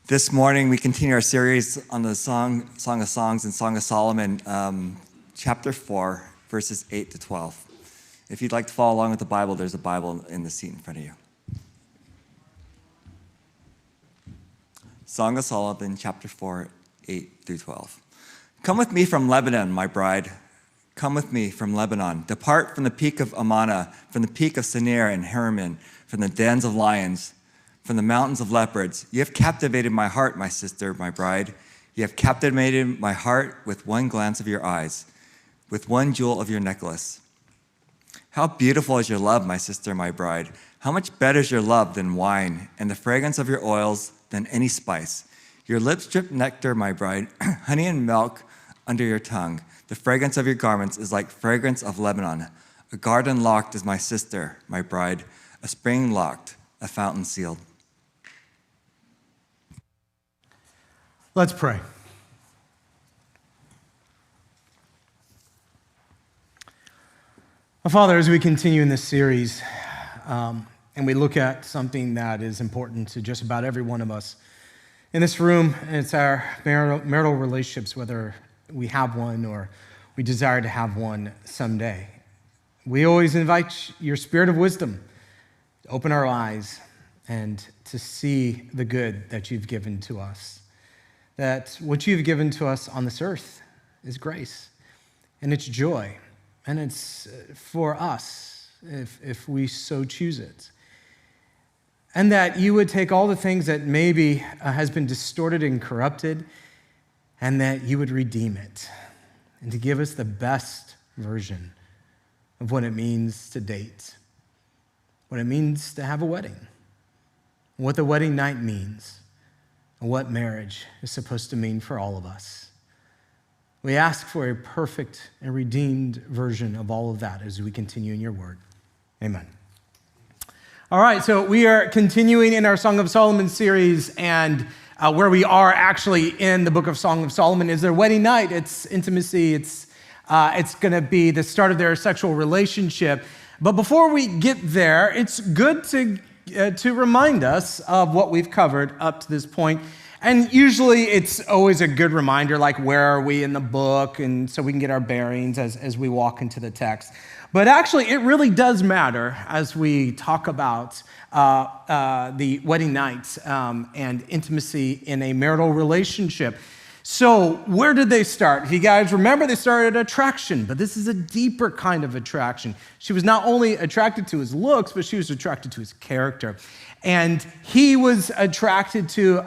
This morning, we continue our series on the Song of Songs and Song of Solomon, chapter 4, verses 8 to 12. If you'd like to follow along with the Bible, there's a Bible in the seat in front of you. Song of Solomon, chapter 4, 8 through 12. Come with me from Lebanon, my bride. Come with me from Lebanon. Depart from the peak of Amana, from the peak of Senir and Hermon, from the dens of lions, from the mountains of leopards. You have captivated my heart, my sister, my bride. You have captivated my heart with one glance of your eyes, with one jewel of your necklace. How beautiful is your love, my sister, my bride. How much better is your love than wine, and the fragrance of your oils than any spice. Your lips drip nectar, my bride, honey and milk under your tongue. The fragrance of your garments is like fragrance of Lebanon. A garden locked is my sister, my bride, a spring locked, a fountain sealed. Let's pray. Well, Father, as we continue in this series, and we look at something that is important to just about every one of us in this room, and it's our marital relationships, whether we have one or we desire to have one someday. We always invite your spirit of wisdom to open our eyes and to see the good that you've given to us. That what you've given to us on this earth is grace, and it's joy, and it's for us if we so choose it. And that you would take all the things that maybe has been distorted and corrupted, and that you would redeem it, and to give us the best version of what it means to date, what it means to have a wedding, what the wedding night means, and what marriage is supposed to mean for all of us. We ask for a perfect and redeemed version of all of that as we continue in your word. Amen. All right, so we are continuing in our Song of Solomon series, and where we are actually in the book of Song of Solomon is their wedding night. It's intimacy. It's going to be the start of their sexual relationship. But before we get there, it's good to remind us of what we've covered up to this point. And usually it's always a good reminder, like where are we in the book, and so we can get our bearings as we walk into the text. But actually, it really does matter as we talk about the wedding night and intimacy in a marital relationship. So where did they start? If you guys remember, they started at attraction, but this is a deeper kind of attraction. She was not only attracted to his looks, but she was attracted to his character. And he was attracted to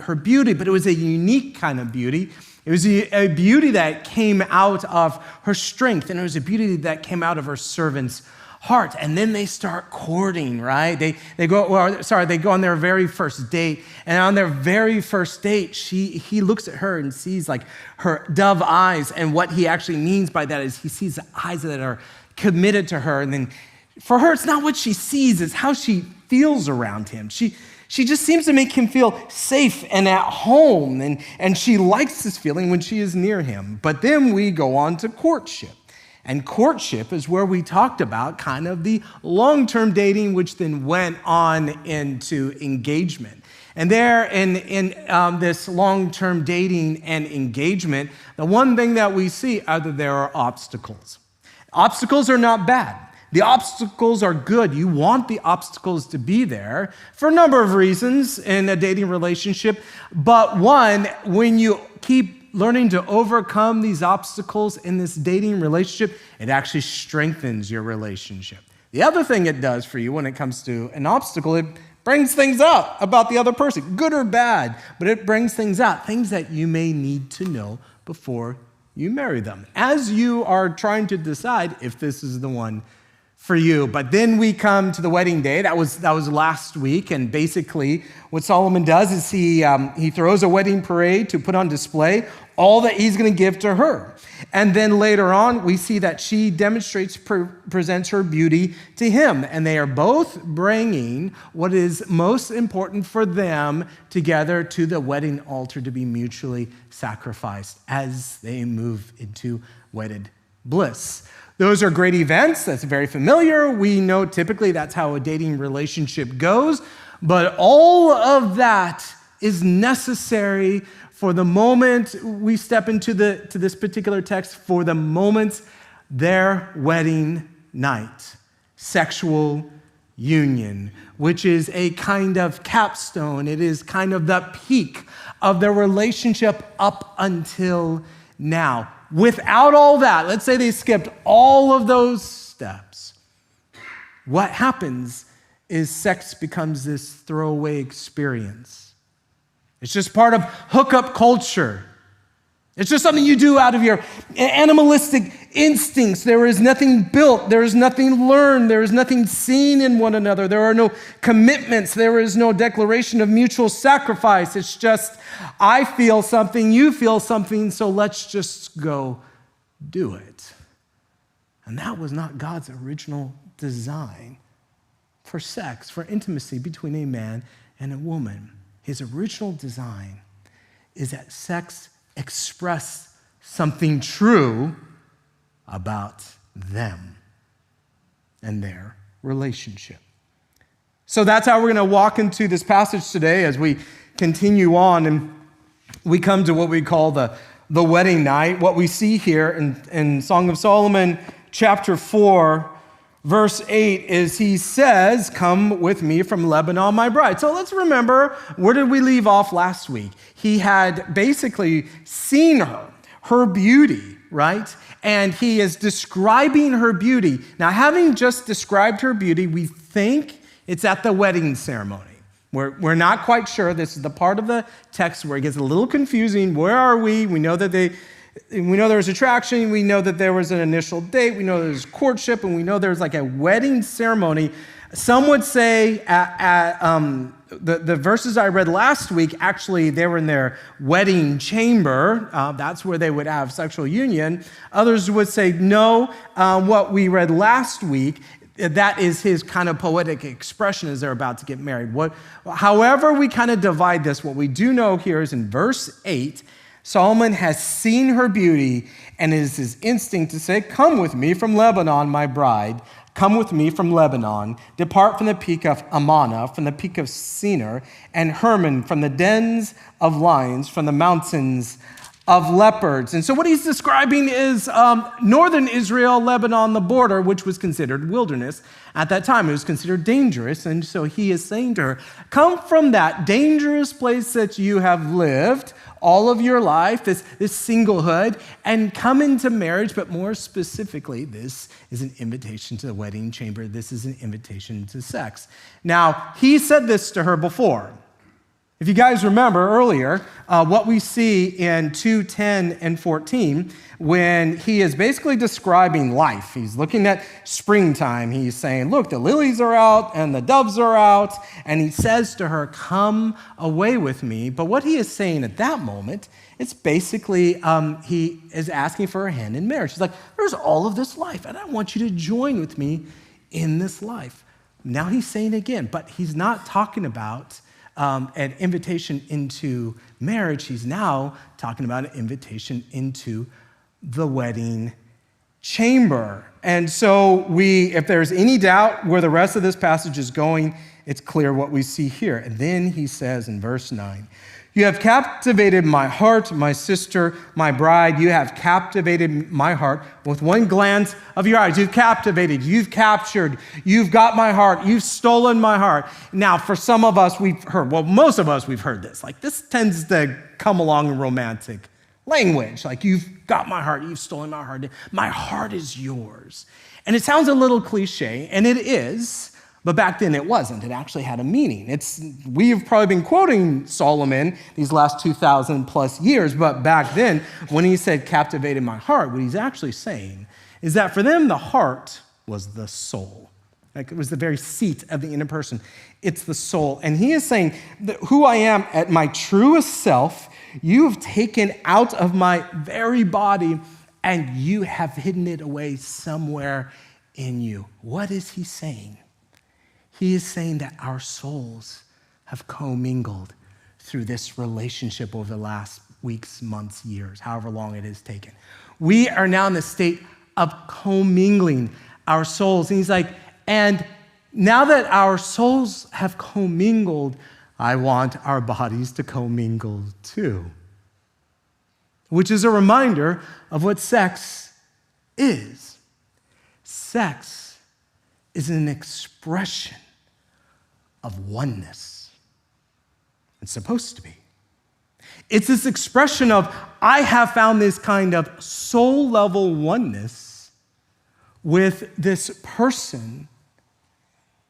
her beauty, but it was a unique kind of beauty. It was a beauty that came out of her strength, and it was a beauty that came out of her servant's heart. And then they start courting, right? They go on their very first date, and on their very first date, he looks at her and sees like her dove eyes, and what he actually means by that is he sees the eyes that are committed to her. And then for her, it's not what she sees, it's how she feels around him. She just seems to make him feel safe and at home, and she likes this feeling when she is near him. But then we go on to courtship. And courtship is where we talked about kind of the long-term dating, which then went on into engagement. And there in this long-term dating and engagement, the one thing that we see are that there are obstacles. Obstacles are not bad. The obstacles are good. You want the obstacles to be there for a number of reasons in a dating relationship. But one, when you keep learning to overcome these obstacles in this dating relationship, it actually strengthens your relationship. The other thing it does for you when it comes to an obstacle, it brings things out about the other person, good or bad, but it brings things out, things that you may need to know before you marry them, as you are trying to decide if this is the one for you. But then we come to the wedding day. That was last week, and basically what Solomon does is he throws a wedding parade to put on display all that he's going to give to her. And then later on, we see that she presents her beauty to him, and they are both bringing what is most important for them together to the wedding altar to be mutually sacrificed as they move into wedded bliss. Those are great events. That's very familiar. We know typically that's how a dating relationship goes. But all of that is necessary for the moment we step into this particular text, for the moments their wedding night, sexual union, which is a kind of capstone. It is kind of the peak of their relationship up until now. Without all that, let's say they skipped all of those steps, what happens is sex becomes this throwaway experience. It's just part of hookup culture. It's just something you do out of your animalistic instincts. There is nothing built. There is nothing learned. There is nothing seen in one another. There are no commitments. There is no declaration of mutual sacrifice. It's just, I feel something, you feel something, so let's just go do it. And that was not God's original design for sex, for intimacy between a man and a woman. His original design is that sex express something true about them and their relationship. So that's how we're going to walk into this passage today as we continue on, and we come to what we call the wedding night. What we see here in Song of Solomon chapter 4, verse 8 is he says, "Come with me from Lebanon, my bride." So let's remember, where did we leave off last week? He had basically seen her beauty, right? And he is describing her beauty. Now, having just described her beauty, we think it's at the wedding ceremony. We're not quite sure. This is the part of the text where it gets a little confusing. Where are we? We know that we know there was attraction. We know that there was an initial date. We know there was courtship, and we know there's like a wedding ceremony. Some would say the verses I read last week, actually, they were in their wedding chamber. That's where they would have sexual union. Others would say, no, what we read last week, that is his kind of poetic expression as they're about to get married. However we kind of divide this, what we do know here is in verse 8, Solomon has seen her beauty, and it is his instinct to say, "Come with me from Lebanon, my bride. Come with me from Lebanon. Depart from the peak of Amana, from the peak of Senir, and Hermon, from the dens of lions, from the mountains of leopards." And so what he's describing is northern Israel, Lebanon, the border, which was considered wilderness at that time. It was considered dangerous. And so he is saying to her, come from that dangerous place that you have lived all of your life, this singlehood, and come into marriage. But more specifically, this is an invitation to the wedding chamber. This is an invitation to sex. Now, he said this to her before. If you guys remember earlier, what we see in 2:10 and 14, when he is basically describing life. He's looking at springtime. He's saying, look, the lilies are out and the doves are out. And he says to her, come away with me. But what he is saying at that moment, it's basically, he is asking for her hand in marriage. He's like, there's all of this life, and I want you to join with me in this life. Now he's saying again, but he's not talking about an invitation into marriage. He's now talking about an invitation into the wedding chamber. And so if there's any doubt where the rest of this passage is going, it's clear what we see here. And then he says in verse 9, "You have captivated my heart, my sister, my bride. You have captivated my heart with one glance of your eyes." You've captivated, you've captured, you've got my heart, you've stolen my heart. Now, for some of us, most of us, we've heard this. Like, this tends to come along in romantic language. Like, you've got my heart, you've stolen my heart. My heart is yours. And it sounds a little cliche, and it is. But back then it wasn't. It actually had a meaning. We've probably been quoting Solomon these last 2,000 plus years, but back then when he said captivated my heart, what he's actually saying is that for them, the heart was the soul. Like, it was the very seat of the inner person. It's the soul. And he is saying that who I am at my truest self, you have taken out of my very body and you have hidden it away somewhere in you. What is he saying? He is saying that our souls have commingled through this relationship over the last weeks, months, years, however long it has taken. We are now in the state of commingling our souls. And he's like, and now that our souls have commingled, I want our bodies to commingle too. Which is a reminder of what sex is. Sex is an expression of oneness. It's supposed to be. It's this expression of, I have found this kind of soul-level oneness with this person,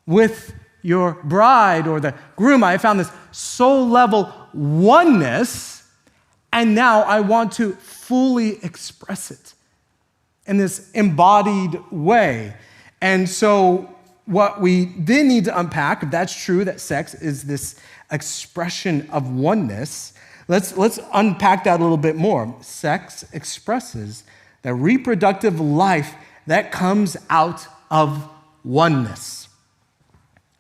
with your bride or the groom. I found this soul-level oneness, and now I want to fully express it in this embodied way. And so what we then need to unpack, if that's true, that sex is this expression of oneness, let's unpack that a little bit more. Sex expresses the reproductive life that comes out of oneness.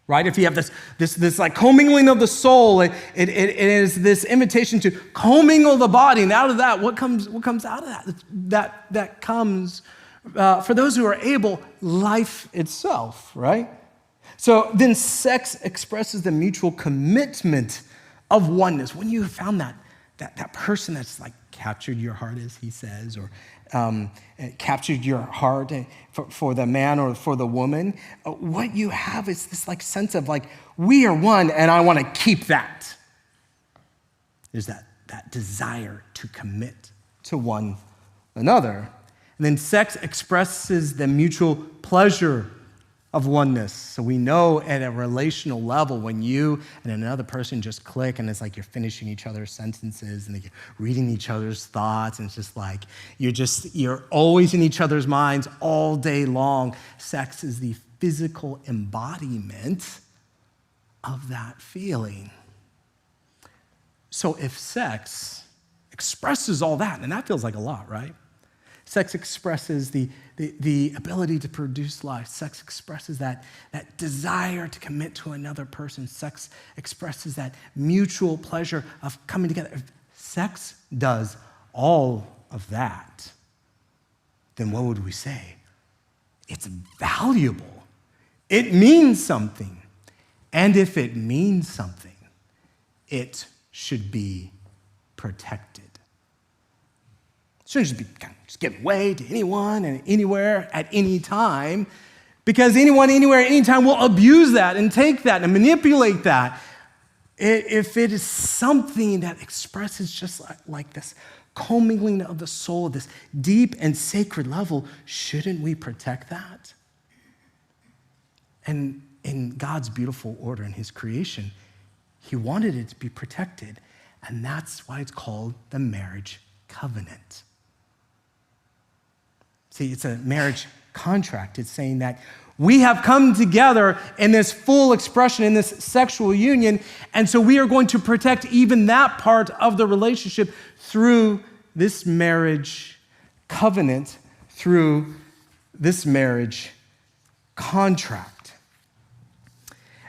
Right? If you have this like commingling of the soul, it is this invitation to commingle the body. And out of that, what comes out of that? That comes, for those who are able, life itself, right? So then sex expresses the mutual commitment of oneness. When you have found that person that's like captured your heart, as he says, or captured your heart for the man or for the woman, what you have is this like sense of like, we are one and I want to keep that. There's that desire to commit to one another. And then sex expresses the mutual pleasure of oneness. So we know at a relational level when you and another person just click and it's like you're finishing each other's sentences and you're reading each other's thoughts and it's just like you're always in each other's minds all day long. Sex is the physical embodiment of that feeling. So if sex expresses all that, and that feels like a lot, right? Sex expresses the ability to produce life. Sex expresses that desire to commit to another person. Sex expresses that mutual pleasure of coming together. If sex does all of that, then what would we say? It's valuable. It means something. And if it means something, it should be protected. Shouldn't just be kind of just given away to anyone and anywhere at any time, because anyone, anywhere, anytime will abuse that and take that and manipulate that. If it is something that expresses just like this commingling of the soul, this deep and sacred level, shouldn't we protect that? And in God's beautiful order in his creation, he wanted it to be protected, and that's why it's called the marriage covenant. See, it's a marriage contract. It's saying that we have come together in this full expression, in this sexual union, and so we are going to protect even that part of the relationship through this marriage covenant, through this marriage contract.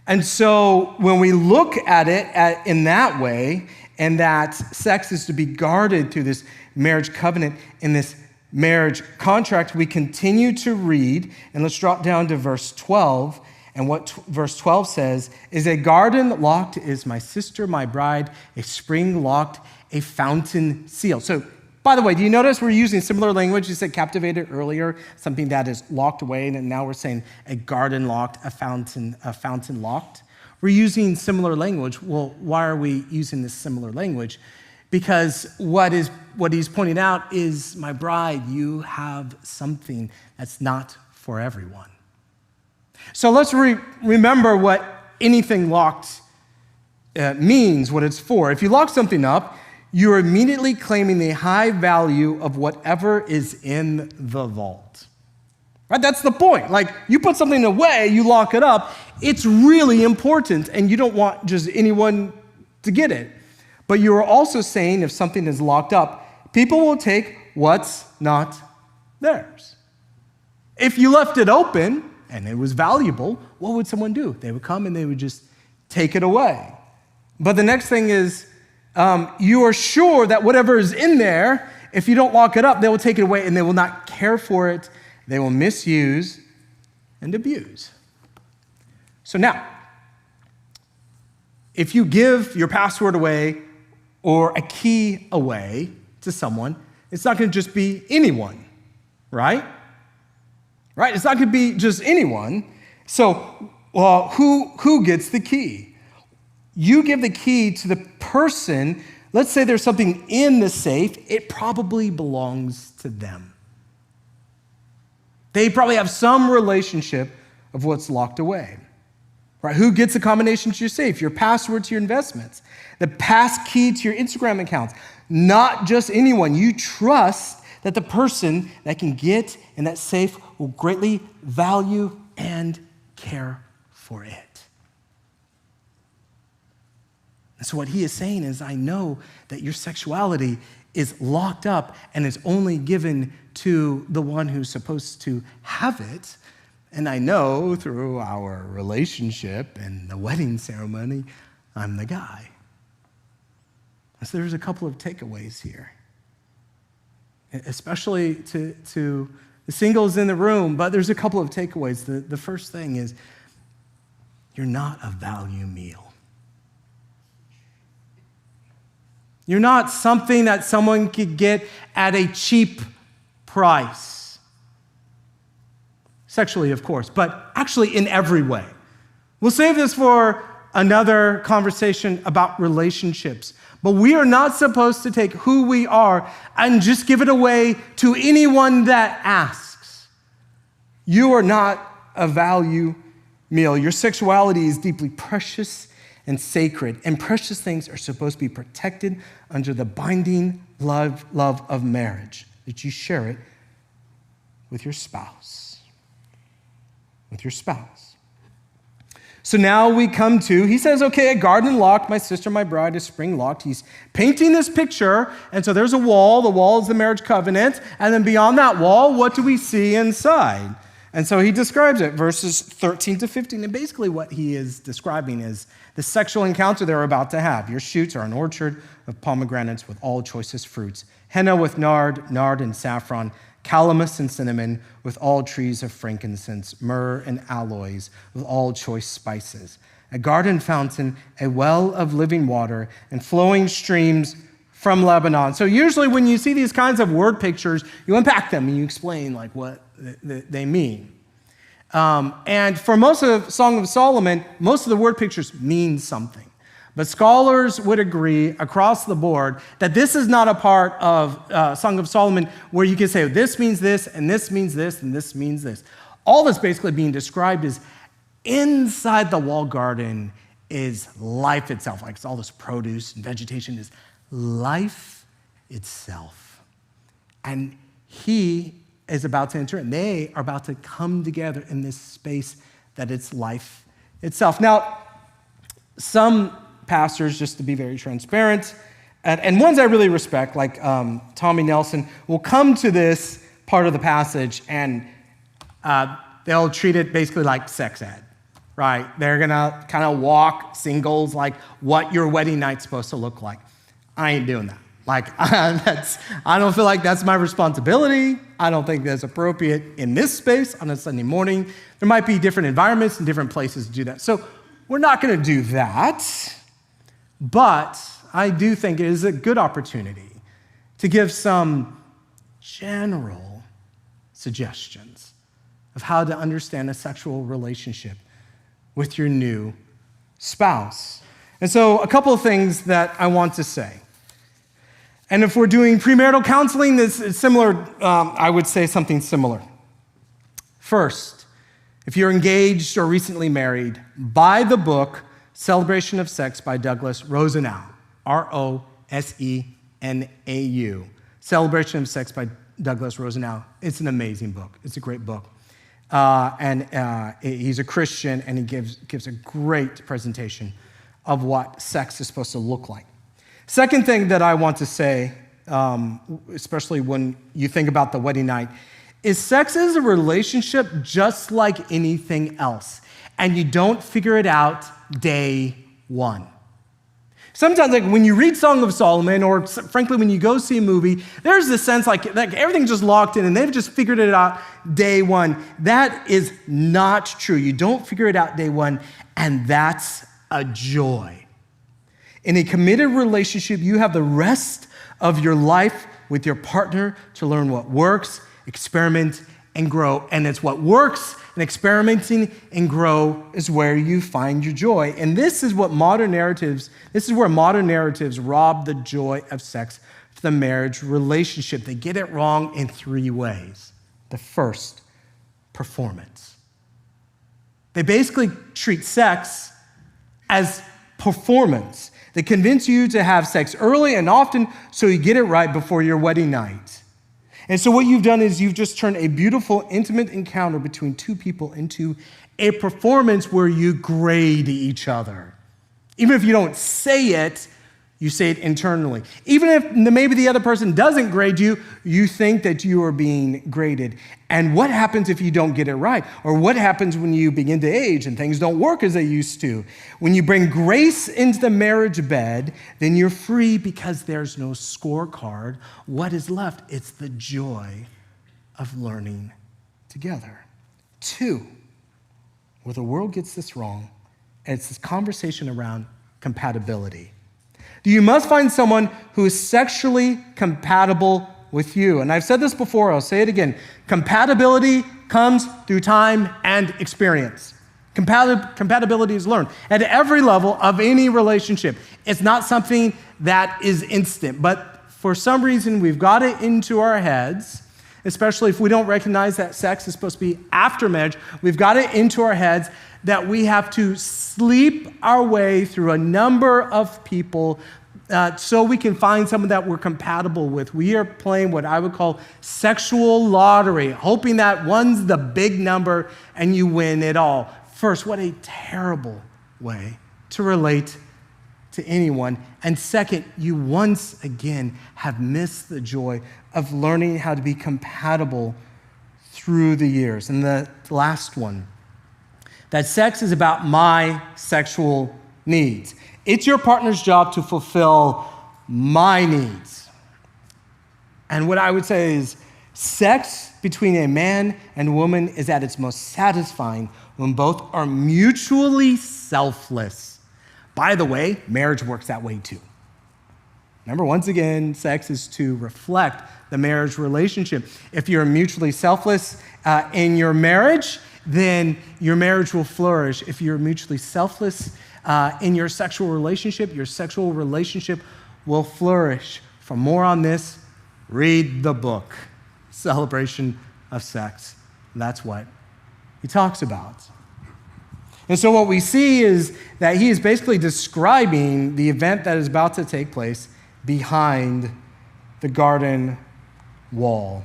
And so when we look at it in that way, and that sex is to be guarded through this marriage covenant, in this marriage contract, we continue to read, and let's drop down to verse 12. And what verse 12 says is, a garden locked is my sister, my bride, a spring locked, a fountain sealed. So, by the way, do you notice we're using similar language? You said captivated earlier, something that is locked away, and now we're saying a garden locked, a fountain locked. We're using similar language. Well, why are we using this similar language? Because what he's pointing out is, my bride, you have something that's not for everyone. So let's remember what anything locked means, what it's for. If you lock something up, you're immediately claiming the high value of whatever is in the vault. Right? That's the point. Like, you put something away, you lock it up, it's really important, and you don't want just anyone to get it. But you are also saying if something is locked up, people will take what's not theirs. If you left it open and it was valuable, what would someone do? They would come and they would just take it away. But the next thing is, you are sure that whatever is in there, if you don't lock it up, they will take it away and they will not care for it. They will misuse and abuse. So now, if you give your password away or a key away to someone, it's not going to just be anyone, right? Right? It's not going to be just anyone. So, who gets the key? You give the key to the person. Let's say there's something in the safe. It probably belongs to them. They probably have some relationship of what's locked away. Right? Who gets a combination to your safe? Your password to your investments, the pass key to your Instagram accounts. Not just anyone. You trust that the person that can get in that safe will greatly value and care for it. And so what he is saying is, I know that your sexuality is locked up and is only given to the one who's supposed to have it. And I know through our relationship and the wedding ceremony, I'm the guy. So there's a couple of takeaways here, especially to the singles in the room, but there's a couple of takeaways. The first thing is, you're not a value meal. You're not something that someone could get at a cheap price. Sexually, of course, but actually in every way. We'll save this for another conversation about relationships. But we are not supposed to take who we are and just give it away to anyone that asks. You are not a value meal. Your sexuality is deeply precious and sacred, and precious things are supposed to be protected under the binding love of marriage, that you share it with your spouse. With your spouse. So now we come to, he says, okay, a garden locked, my sister, my bride, is spring locked. He's painting this picture, and so there's a wall. The wall is the marriage covenant, and then beyond that wall, what do we see inside? And so he describes it, verses 13 to 15, and basically what he is describing is the sexual encounter they're about to have. Your shoots are an orchard of pomegranates with all choicest fruits, henna with nard and saffron, calamus and cinnamon with all trees of frankincense, myrrh and aloes with all choice spices, a garden fountain, a well of living water, and flowing streams from Lebanon. So usually when you see these kinds of word pictures, you unpack them and you explain like what they mean. And for most of Song of Solomon, most of the word pictures mean something. But scholars would agree across the board that this is not a part of Song of Solomon where you can say, this means this, and this means this, and this means this. All that's basically being described is inside the walled garden is life itself. Like it's all this produce and vegetation is life itself. And he is about to enter, and they are about to come together in this space that it's life itself. Now, some pastors, just to be very transparent, and ones I really respect, like Tommy Nelson, will come to this part of the passage and they'll treat it basically like sex ed, right? They're gonna kind of walk singles like what your wedding night's supposed to look like. I ain't doing that. Like, I don't feel like that's my responsibility. I don't think that's appropriate in this space on a Sunday morning. There might be different environments and different places to do that. So we're not gonna do that. But I do think it is a good opportunity to give some general suggestions of how to understand a sexual relationship with your new spouse. And so a couple of things that I want to say. And if we're doing premarital counseling, this is similar, I would say something similar. First, if you're engaged or recently married, buy the book Celebration of Sex by Douglas Rosenau, Rosenau. Celebration of Sex by Douglas Rosenau. It's an amazing book. It's a great book. He's a Christian, and he gives a great presentation of what sex is supposed to look like. Second thing that I want to say, especially when you think about the wedding night, is sex is a relationship just like anything else, and you don't figure it out day one. Sometimes, like when you read Song of Solomon, or frankly, when you go see a movie, there's this sense like everything's just locked in and they've just figured it out day one. That is not true. You don't figure it out day one, and that's a joy. In a committed relationship, you have the rest of your life with your partner to learn what works, experiment, and grow. And it's what works and experimenting and grow is where you find your joy. And this is where modern narratives rob the joy of sex for the marriage relationship. They get it wrong in 3 ways. The first, performance. They basically treat sex as performance. They convince you to have sex early and often so you get it right before your wedding night. And so what you've done is you've just turned a beautiful, intimate encounter between 2 people into a performance where you grade each other. Even if you don't say it, you say it internally. Even if maybe the other person doesn't grade you, you think that you are being graded. And what happens if you don't get it right? Or what happens when you begin to age and things don't work as they used to? When you bring grace into the marriage bed, then you're free because there's no scorecard. What is left? It's the joy of learning together. 2, where the world gets this wrong, and it's this conversation around compatibility. You must find someone who is sexually compatible with you. And I've said this before, I'll say it again. Compatibility comes through time and experience. Compatibility is learned at every level of any relationship. It's not something that is instant, but for some reason we've got it into our heads, especially if we don't recognize that sex is supposed to be after marriage, we've got it into our heads that we have to sleep our way through a number of people so we can find someone that we're compatible with. We are playing what I would call sexual lottery, hoping that one's the big number and you win it all. First, what a terrible way to relate to anyone. And second, you once again have missed the joy of learning how to be compatible through the years. And the last one, that sex is about my sexual needs. It's your partner's job to fulfill my needs. And what I would say is sex between a man and woman is at its most satisfying when both are mutually selfless. By the way, marriage works that way too. Remember, once again, sex is to reflect the marriage relationship. If you're mutually selfless in your marriage, then your marriage will flourish. If you're mutually selfless in your sexual relationship will flourish. For more on this, read the book, Celebration of Sex. That's what he talks about. And so what we see is that he is basically describing the event that is about to take place behind the garden wall.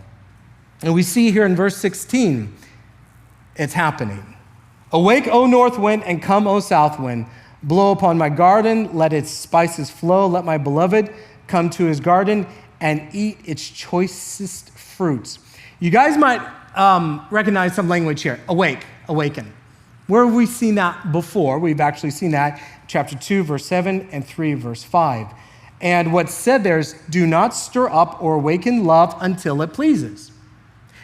And we see here in verse 16, it's happening. Awake, O north wind, and come, O south wind. Blow upon my garden, let its spices flow. Let my beloved come to his garden and eat its choicest fruits. You guys might recognize some language here. Awake, awaken. Where have we seen that before? We've actually seen that chapter 2, verse 7, and 3, verse 5. And what's said there is, do not stir up or awaken love until it pleases.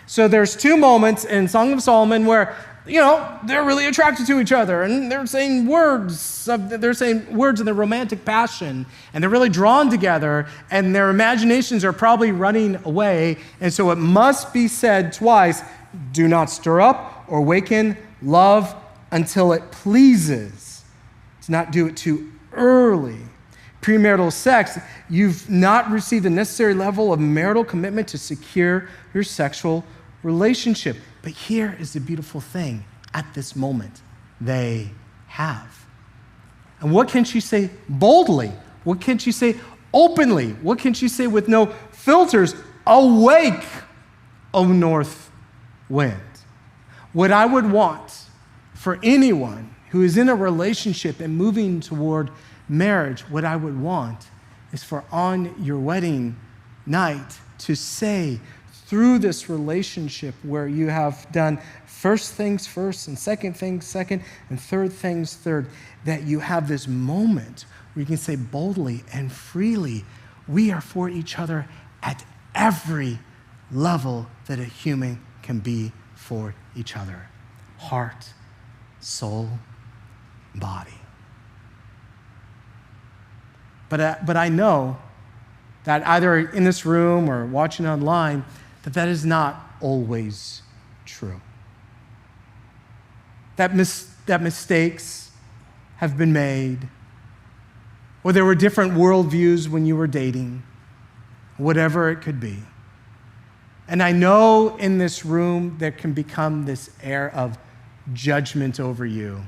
So there's 2 moments in Song of Solomon where, they're really attracted to each other and they're saying words in their romantic passion and they're really drawn together and their imaginations are probably running away. And so it must be said twice, do not stir up or awaken love until it pleases. To not do it too early. Premarital sex, you've not received the necessary level of marital commitment to secure your sexual relationship. But here is the beautiful thing. At this moment, they have. And what can she say boldly? What can she say openly? What can she say with no filters? Awake, O north wind. What I would want for anyone who is in a relationship and moving toward marriage, what I would want is for on your wedding night to say, through this relationship where you have done first things first and second things second and third things third, that you have this moment where you can say boldly and freely, we are for each other at every level that a human can be for each other. Heart, soul, body. But I know that either in this room or watching online, that is not always true. That mistakes have been made, or there were different worldviews when you were dating, whatever it could be. And I know in this room there can become this air of judgment over you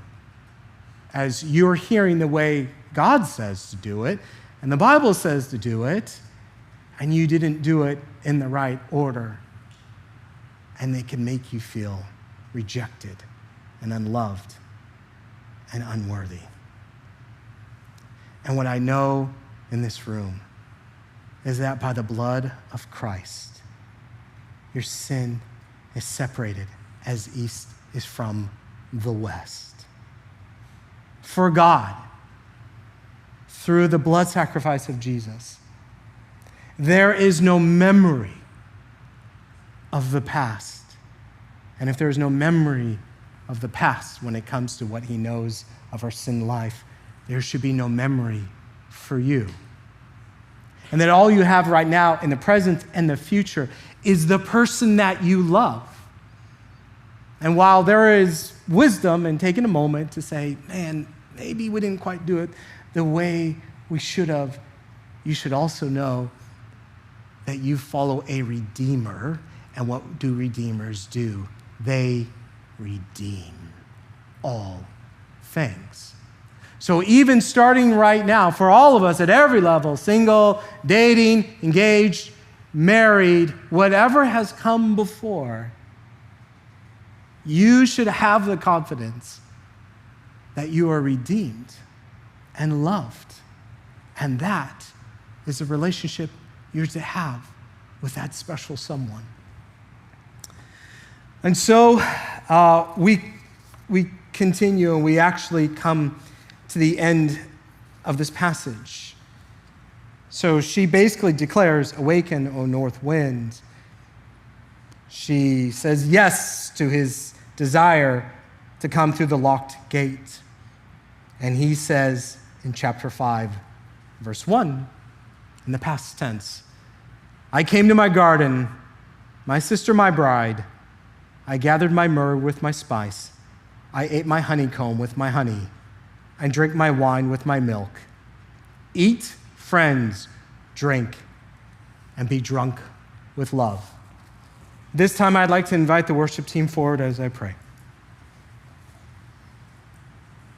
as you're hearing the way God says to do it, and the Bible says to do it, and you didn't do it in the right order. And they can make you feel rejected and unloved and unworthy. And what I know in this room is that by the blood of Christ, your sin is separated as east is from the west. For God, through the blood sacrifice of Jesus, there is no memory of the past. And if there is no memory of the past when it comes to what he knows of our sin life, there should be no memory for you. And that all you have right now in the present and the future is the person that you love. And while there is wisdom in taking a moment to say, man, maybe we didn't quite do it the way we should have, you should also know that you follow a redeemer. And what do redeemers do? They redeem all things. So even starting right now, for all of us at every level, single, dating, engaged, married, whatever has come before, you should have the confidence that you are redeemed and loved. And that is a relationship you're to have with that special someone. And so we continue, and we actually come to the end of this passage. So she basically declares, "Awaken, O north wind." She says yes to his desire to come through the locked gate. And he says in chapter 5, verse 1, in the past tense, "I came to my garden, my sister, my bride. I gathered my myrrh with my spice. I ate my honeycomb with my honey. I drank my wine with my milk. Eat, friends, drink, and be drunk with love." This time I'd like to invite the worship team forward as I pray.